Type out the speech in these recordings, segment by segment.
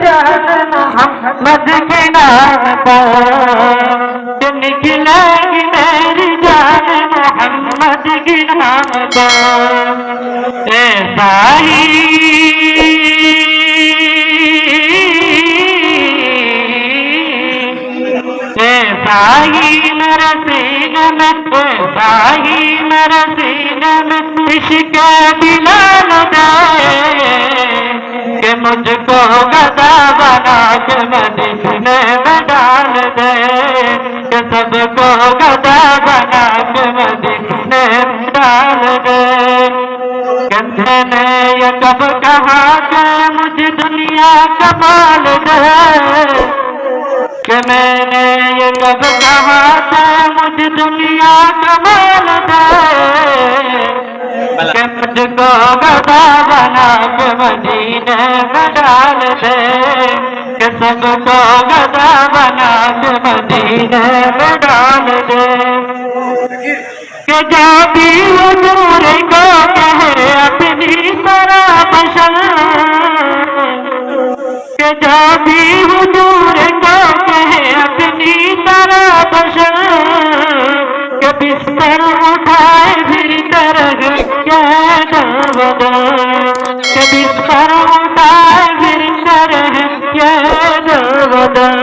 जान मोहम्मद के नाम पर निकलेगी मेरी जान मोहम्मद के नाम पर। ऐसा ही मेरे सीने में, ऐसा ही मेरे सीने में इश्क़ बिलाल दे कि मुझको गदा बना के मदीने में डाल दे, कि सबको गदा बना के मदीने में डाल दे। कहते ने ये कब कहा कि मुझे दुनिया का माल दे, कि मैंने ये कब कहा था मुझे दुनिया का माल दे, कि मुझको गदा बना के मदीने में डाल दे, कि सबको गदा बना के मदीने में डाल दे। कि जो भी हुजूर को कहे अपनी तरह पसंद, कि जो भी हुजूर को कहे अपनी तरह पसंद, कि बिस्तर उठाए फिर तरह क्या बदल, कि बिस्तर उठाए फिर तरह क्या बदल।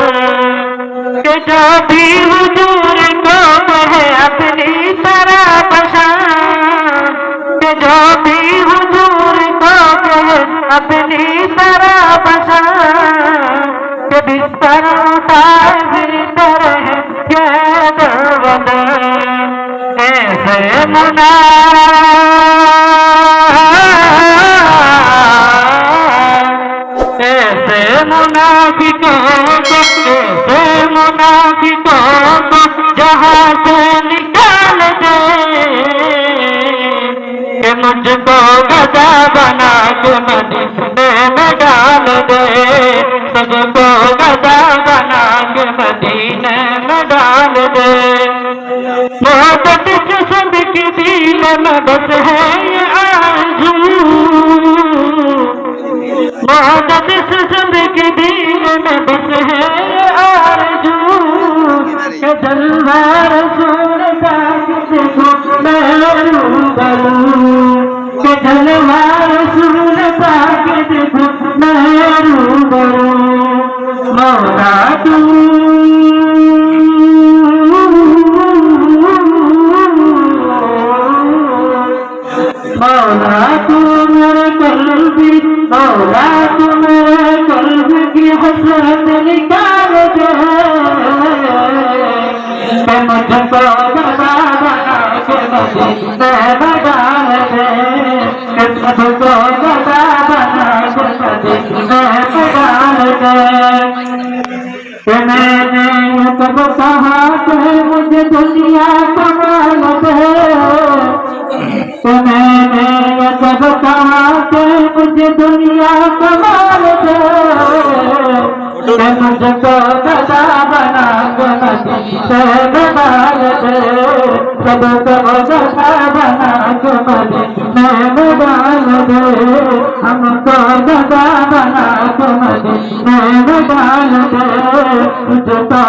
कि जो भी हुजूर को कहे अपनी तरह पसंद, कि जो भी हुजूर को कहे अपनी तरह पसंद, कि बिस्तर उठाए फिर तरह क्या बदल। ऐसे मुना मुनाफिकों को जहाँ से निकाल दे, कि मुझको गदा बना के मदीने में डाल दे, सबको गदा बना के मदीने में डाल दे। मोहब्बत जिस्म की दिल में बस है ये आरज़ू, मोहब्बत जिस्म की दिल में बस है ये आरज़ू, कि जलवा रसूल पाक देखो मैं रूबरू, कि जलवा रसूल पाक देखो मैं रूबरू। मौला तू मौला तू मेरे कल्बी, मौला तू मेरे कल्ब की हसरत निकाल दे, कि मुझको गदा बना के मदीने में डाल दे, कि सबको गदा बना के मदीने में डाल दे। कि मैंने कब कहा कि मुझे दुनिया का माल दे, कि मैंने कब कहा कि मुझे दुनिया का माल दे, कि मुझको गदा बना के मदीने में डाल दे, सबको गदा बना के मदीने में डाल दे, हमको गदा बना के मदीने में डाल दे, मुझको